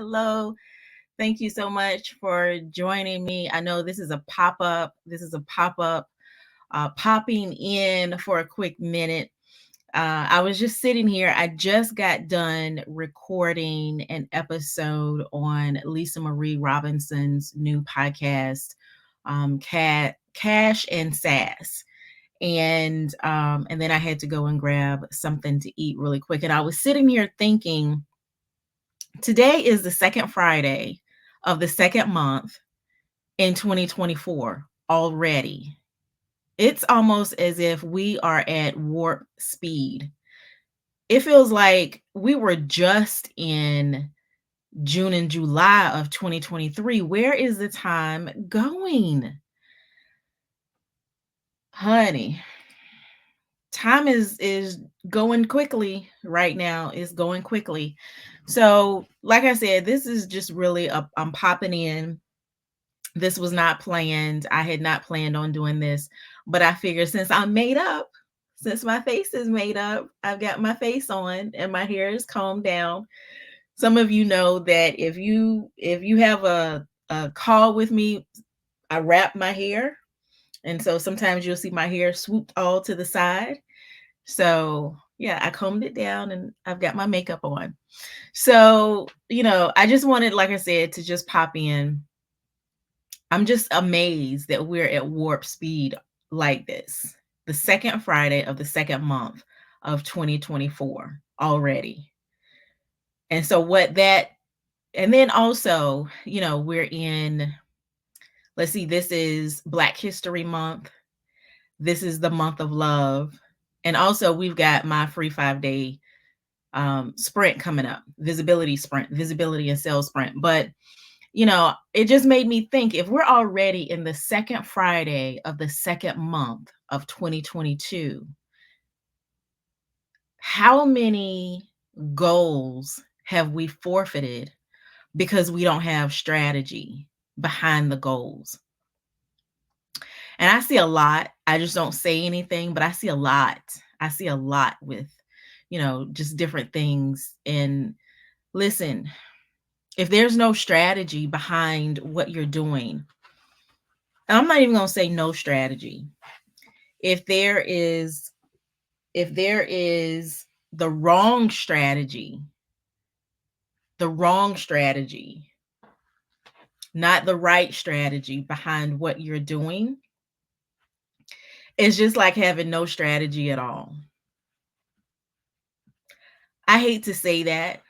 Hello. Thank you so much for joining me. I know this is a pop-up. Popping in for a quick minute. I was just sitting here. I just got done recording an episode on Lisa Marie Robinson's new podcast, Cash and Sass. And then I had to go and grab something to eat really quick. And I was sitting here thinking, today is the second Friday of the second month in 2024 already. It's almost as if we are at warp speed. It feels like we were just in June and July of 2023. Where is the time going? Honey, time is going quickly right now. It's going quickly. So, like I said, this is just really I'm popping in. This was not planned. I had not planned on doing this, but I figured since I'm made up, since my face is made up, I've got my face on and my hair is combed down. Some of you know that if you have a call with me, I wrap my hair. And so sometimes you'll see my hair swooped all to the side. So yeah, I combed it down and I've got my makeup on. So, I just wanted, like I said, to just pop in. I'm just amazed that we're at warp speed like this. The second Friday of the second month of 2024 already. And so and then also, we're in, let's see, this is Black History Month. This is the month of love. And also we've got my free 5-day sprint coming up, visibility and sales sprint. But it just made me think, if we're already in the second Friday of the second month of 2022, how many goals have we forfeited because we don't have strategy behind the goals? And I see a lot. I just don't say anything, but I see a lot. I see a lot with, just different things. And listen, if there's no strategy behind what you're doing, and I'm not even going to say no strategy. If there is the wrong strategy, not the right strategy behind what you're doing, it's just like having no strategy at all. I hate to say that.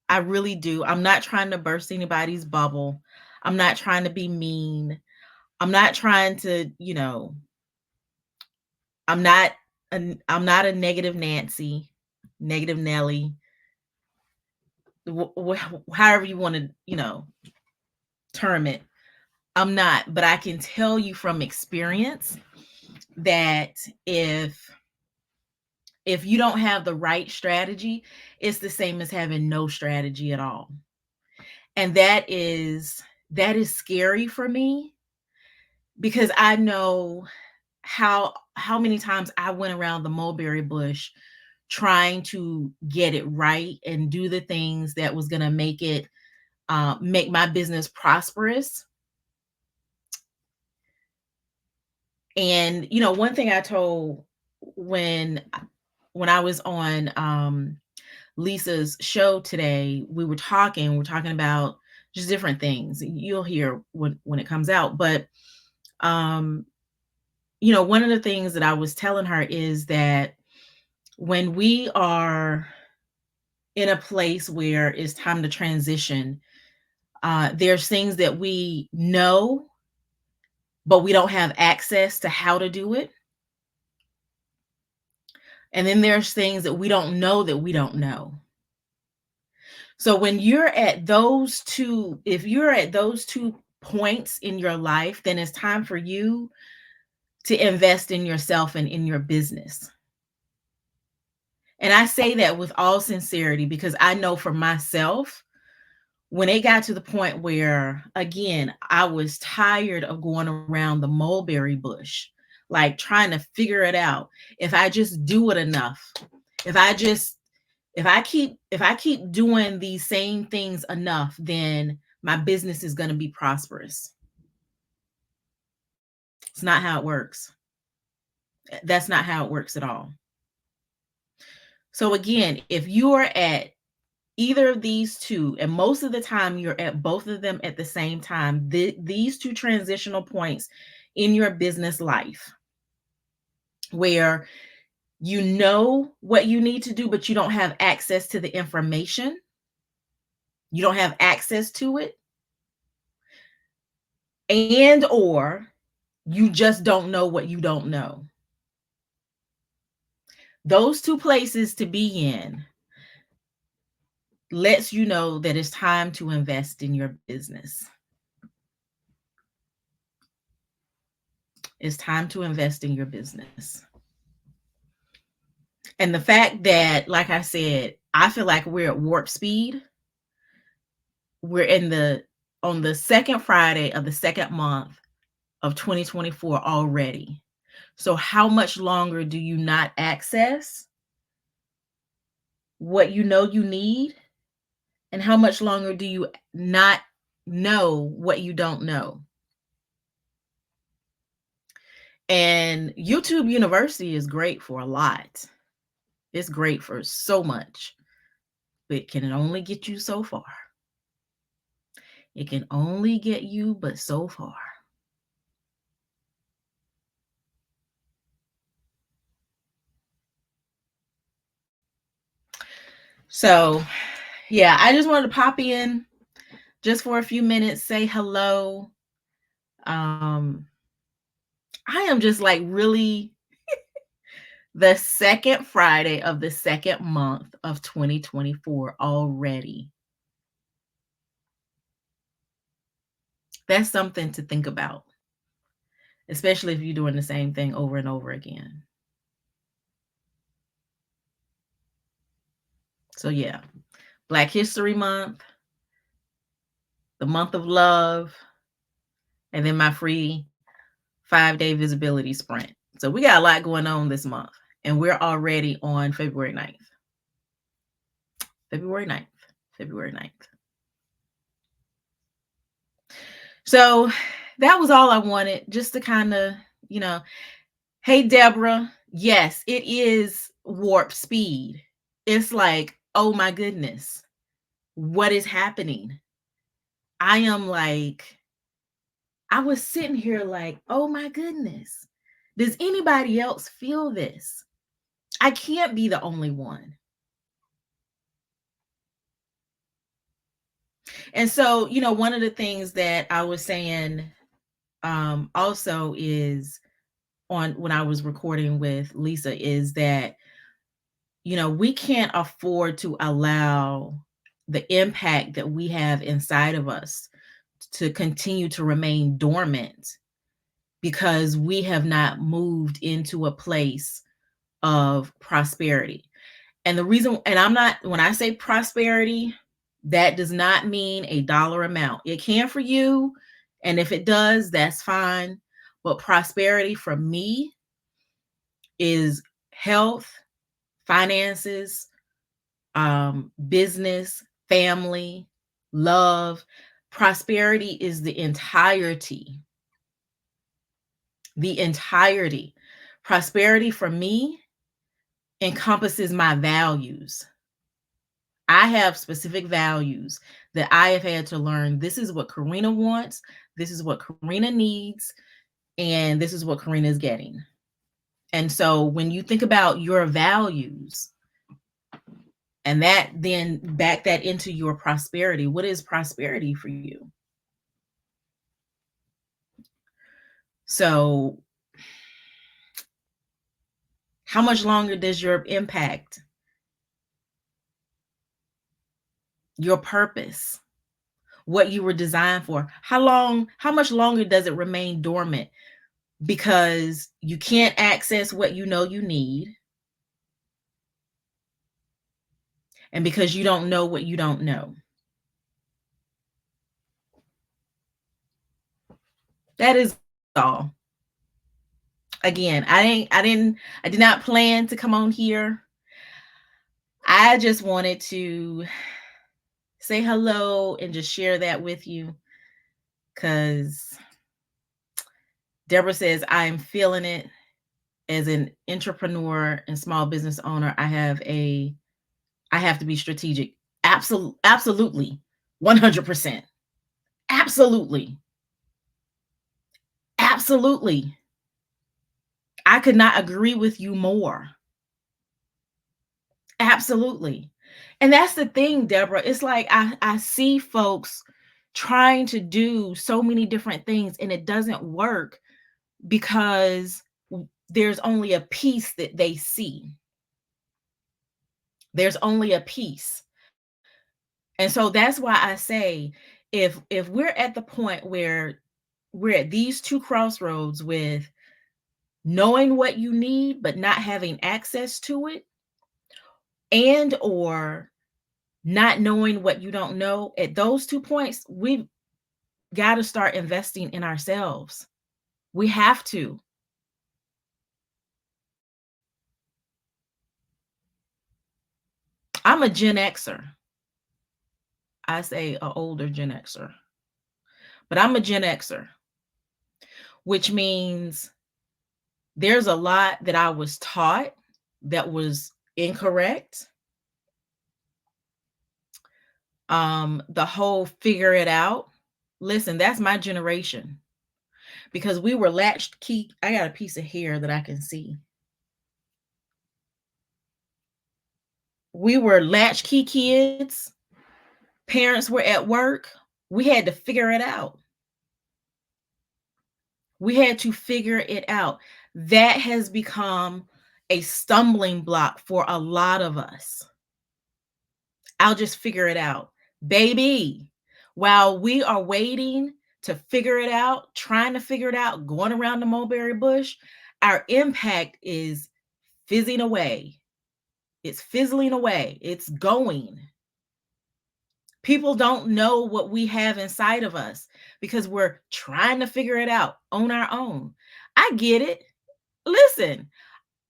I really do. I'm not trying to burst anybody's bubble. I'm not trying to be mean. I'm not trying to, I'm not a negative Nancy, negative Nelly, however you want to, term it. I'm not, but I can tell you from experience that if you don't have the right strategy, it's the same as having no strategy at all. And that is scary for me, because I know how many times I went around the mulberry bush trying to get it right and do the things that was going to make my business prosperous. And, one thing I told when I was on Lisa's show today, we're talking about just different things. You'll hear when it comes out. But, one of the things that I was telling her is that when we are in a place where it's time to transition, there's things that we know, but we don't have access to how to do it. And then there's things that we don't know that we don't know. So when you're at those two, if you're at those 2 points in your life, then it's time for you to invest in yourself and in your business. And I say that with all sincerity, because I know for myself, when it got to the point where, again, I was tired of going around the mulberry bush, like trying to figure it out. If I just do it enough, if I just If I keep doing these same things enough, then my business is going to be prosperous. It's not how it works. That's not how it works at all. So again, if you are at either of these two, and most of the time you're at both of them at the same time, these two transitional points in your business life where you know what you need to do, but you don't have access to the information, you don't have access to it, and or you just don't know what you don't know. Those two places to be in lets you know that it's time to invest in your business. It's time to invest in your business. And the fact that, like I said, I feel like we're at warp speed. We're on the second Friday of the second month of 2024 already. So how much longer do you not access what you know you need? And how much longer do you not know what you don't know? And YouTube University is great for a lot. It's great for so much, but it can only get you so far. It can only get you but so far. So, yeah, I just wanted to pop in just for a few minutes, say hello. I am just like really the second Friday of the second month of 2024 already. That's something to think about, especially if you're doing the same thing over and over again. So, yeah, Black History Month, the month of love, and then my free 5-day visibility sprint. So, we got a lot going on this month, and we're already on February 9th. February 9th. February 9th. So that was all I wanted, just to kind of, hey, Deborah, yes, it is warp speed. It's like, oh my goodness, what is happening? I am like, I was sitting here like, oh my goodness, does anybody else feel this? I can't be the only one. And so, one of the things that I was saying also is on when I was recording with Lisa is that, we can't afford to allow the impact that we have inside of us to continue to remain dormant because we have not moved into a place of prosperity. And the reason, and when I say prosperity, that does not mean a dollar amount. It can for you. And if it does, that's fine. But prosperity for me is health, finances, business, family, love. Prosperity is the entirety. The entirety. Prosperity for me encompasses my values. I have specific values that I have had to learn. This is what Karina wants. This is what Karina needs. And this is what Karina is getting. And so when you think about your values and that then back that into your prosperity, what is prosperity for you? So how much longer does your impact, your purpose, what you were designed for, how much longer does it remain dormant because you can't access what you know you need and because you don't know what you don't know? That is all. Again, I did not plan to come on here. I just wanted to say hello and just share that with you because Deborah says, I'm feeling it as an entrepreneur and small business owner. I have to be strategic. Absolutely. 100%. Absolutely. Absolutely. I could not agree with you more. Absolutely. And that's the thing, Deborah. It's like I see folks trying to do so many different things and it doesn't work because there's only a piece that they see. There's only a piece. And so that's why I say if we're at the point where we're at these two crossroads with knowing what you need but not having access to it, and or not knowing what you don't know, at those 2 points, we've got to start investing in ourselves. We have to. I'm a Gen Xer. I say a older Gen Xer, but I'm a Gen Xer, which means there's a lot that I was taught that was incorrect. The whole figure it out. Listen, that's my generation because we were latched key. I got a piece of hair that I can see. We were latchkey kids. Parents were at work. We had to figure it out. We had to figure it out. That has become a stumbling block for a lot of us. I'll just figure it out. Baby, while we are waiting to figure it out, trying to figure it out, going around the mulberry bush, our impact is fizzing away. It's fizzling away. It's going. People don't know what we have inside of us because we're trying to figure it out on our own. I get it. Listen,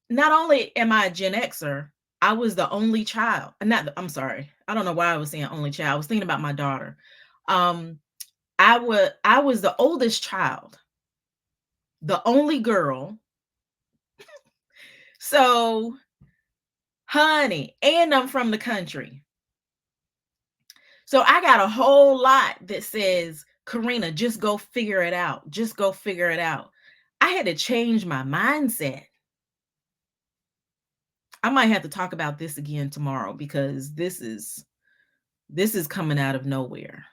not only am I a Gen Xer, I was the only child. I'm sorry. I don't know why I was saying only child. I was thinking about my daughter. I was the oldest child, the only girl. So, honey, and I'm from the country. So I got a whole lot that says, Karina, just go figure it out. Just go figure it out. I had to change my mindset. I might have to talk about this again tomorrow because this is coming out of nowhere.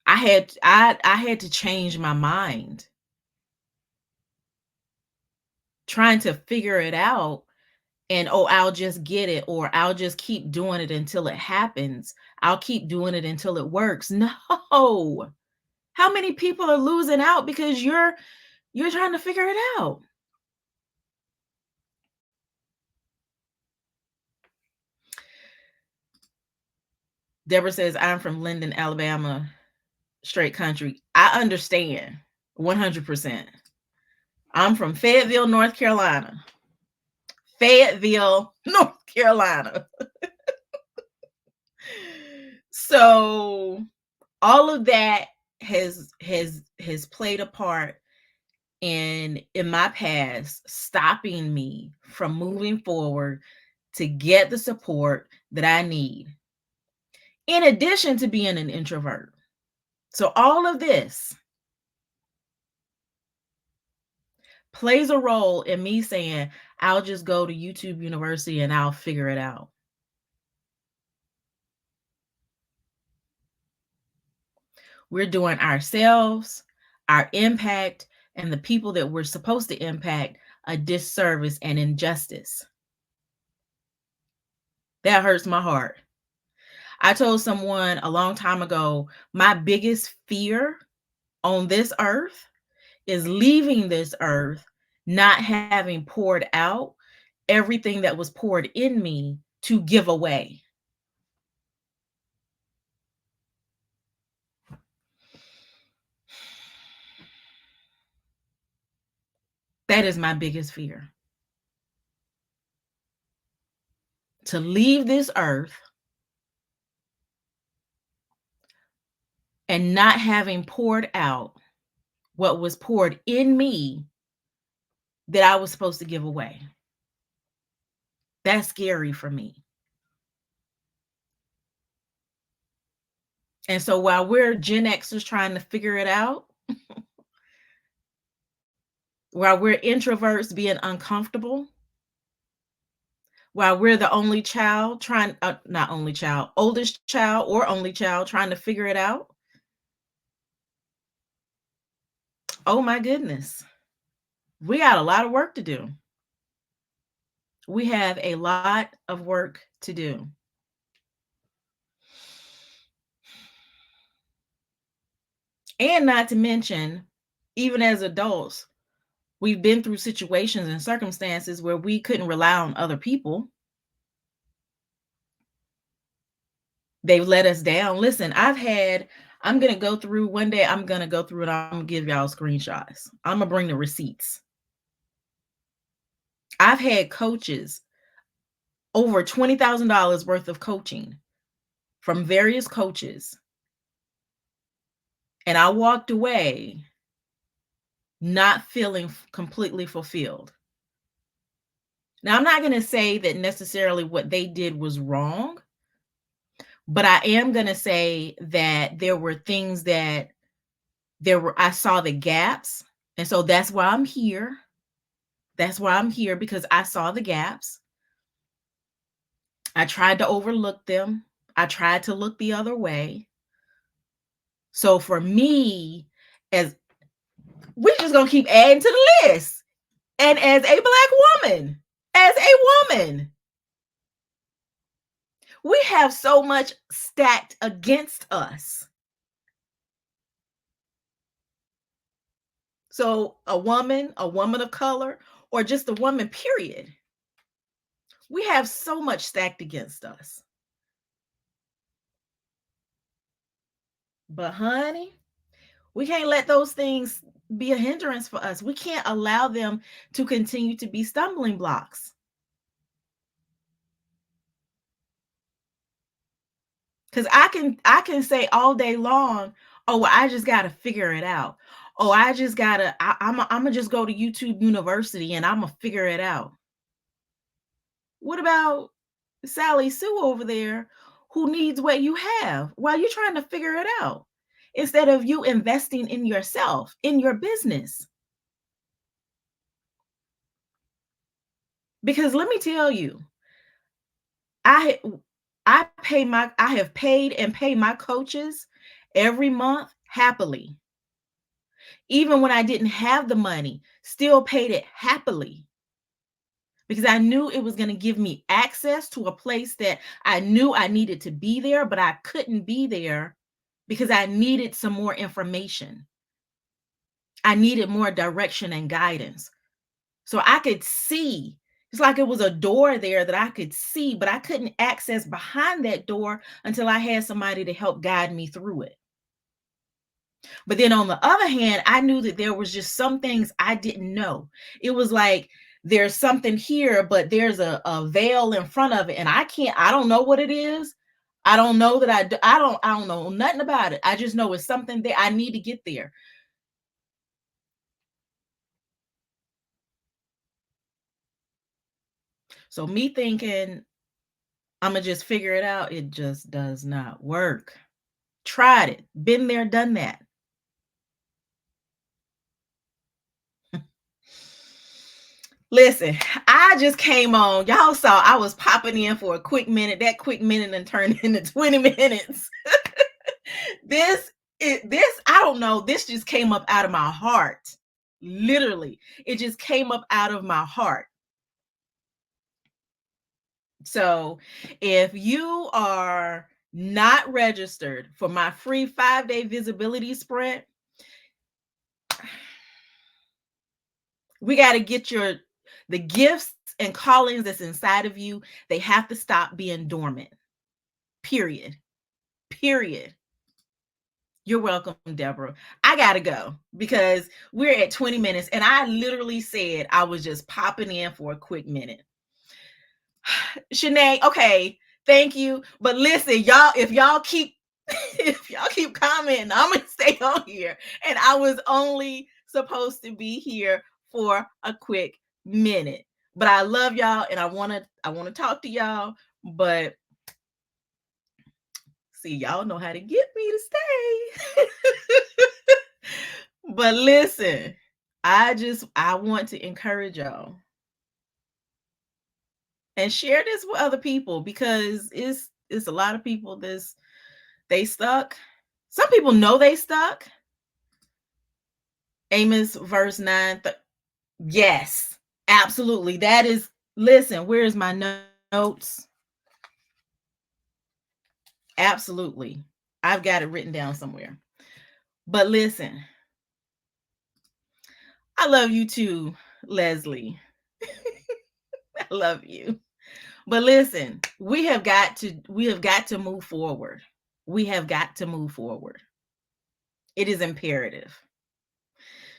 I had to change my mind. Trying to figure it out and I'll just get it or I'll just keep doing it until it happens. I'll keep doing it until it works. No. How many people are losing out because you're trying to figure it out? Deborah says, I'm from Linden, Alabama, straight country. I understand 100%. I'm from Fayetteville, North Carolina. Fayetteville, North Carolina. So all of that has played a part in my past stopping me from moving forward to get the support that I need. In addition to being an introvert. So all of this plays a role in me saying, I'll just go to YouTube University and I'll figure it out. We're doing ourselves, our impact, and the people that we're supposed to impact a disservice and injustice. That hurts my heart. I told someone a long time ago, my biggest fear on this earth is leaving this earth not having poured out everything that was poured in me to give away. That is my biggest fear. to leave this earth and not having poured out what was poured in me that I was supposed to give away. That's scary for me. And so while we're Gen Xers trying to figure it out, while we're introverts being uncomfortable, while we're the only child trying, not only child, oldest child or only child trying to figure it out, oh my goodness, we got a lot of work to do. We have a lot of work to do. And not to mention, even as adults, we've been through situations and circumstances where we couldn't rely on other people. They've let us down. Listen, I'm going to go through one day, I'm going to go through and I'm going to give y'all screenshots. I'm going to bring the receipts. I've had coaches, over $20,000 worth of coaching from various coaches. And I walked away not feeling completely fulfilled. Now, I'm not going to say that necessarily what they did was wrong, but I am going to say that there were things that I saw the gaps. And so that's why I'm here. That's why I'm here, because I saw the gaps. I tried to overlook them. I tried to look the other way. So for me, as we're just going to keep adding to the list. And as a Black woman, we have so much stacked against us. So a woman of color, or just a woman, period. We have so much stacked against us. But honey, we can't let those things be a hindrance for us. We can't allow them to continue to be stumbling blocks. Because I can say all day long, oh, well, I just got to figure it out. Oh, I just got to, I'm going to just go to YouTube University and I'm going to figure it out. What about Sally Sue over there who needs what you have while you're trying to figure it out? Instead of you investing in yourself, in your business. Because let me tell you, I have paid and pay my coaches every month happily. Even when I didn't have the money, still paid it happily. Because I knew it was going to give me access to a place that I knew I needed to be there, but I couldn't be there because I needed some more information. I needed more direction and guidance. So I could see. It's like it was a door there that I could see, but I couldn't access behind that door until I had somebody to help guide me through it. But then on the other hand, I knew that there was just some things I didn't know. It was like there's something here, but there's a veil in front of it. And I don't know what it is. I don't know that I don't know nothing about it. I just know it's something that I need to get there. So me thinking I'm going to just figure it out, it just does not work. Tried it, been there, done that. Listen, I just came on. Y'all saw I was popping in for a quick minute. That quick minute and turned into 20 minutes. This, I don't know. This just came up out of my heart. Literally, it just came up out of my heart. So if you are not registered for my free 5-day visibility sprint, we got to get the gifts and callings that's inside of you. They have to stop being dormant. Period. You're welcome, Deborah. I got to go because we're at 20 minutes and I literally said I was just popping in for a quick minute. Shanae, okay, thank you. But listen, y'all, if y'all keep if y'all keep commenting, I'm gonna stay on here. And I was only supposed to be here for a quick minute. But I love y'all and I wanna talk to y'all. But see, y'all know how to get me to stay. But listen, I want to encourage y'all and share this with other people because it's a lot of people they stuck. Some people know they stuck. Amos verse 9. Yes, absolutely. That is, listen, where's my notes? Absolutely. I've got it written down somewhere. But listen, I love you too, Leslie. I love you. But listen, we have got to move forward. We have got to move forward. It is imperative.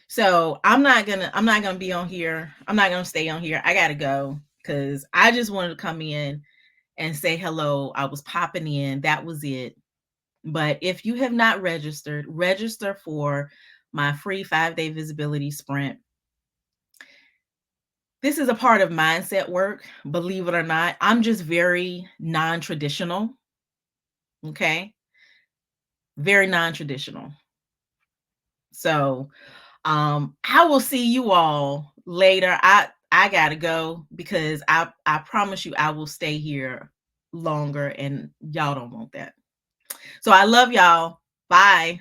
So I'm not gonna be on here. I'm not gonna stay on here. I gotta go because I just wanted to come in and say hello. I was popping in. That was it. But if you have not registered, register for my free 5-day visibility sprint. This is a part of mindset work, believe it or not. I'm just very non-traditional. Okay. Very non-traditional. So I will see you all later. I gotta go because I promise you I will stay here longer and y'all don't want that. So I love y'all. Bye.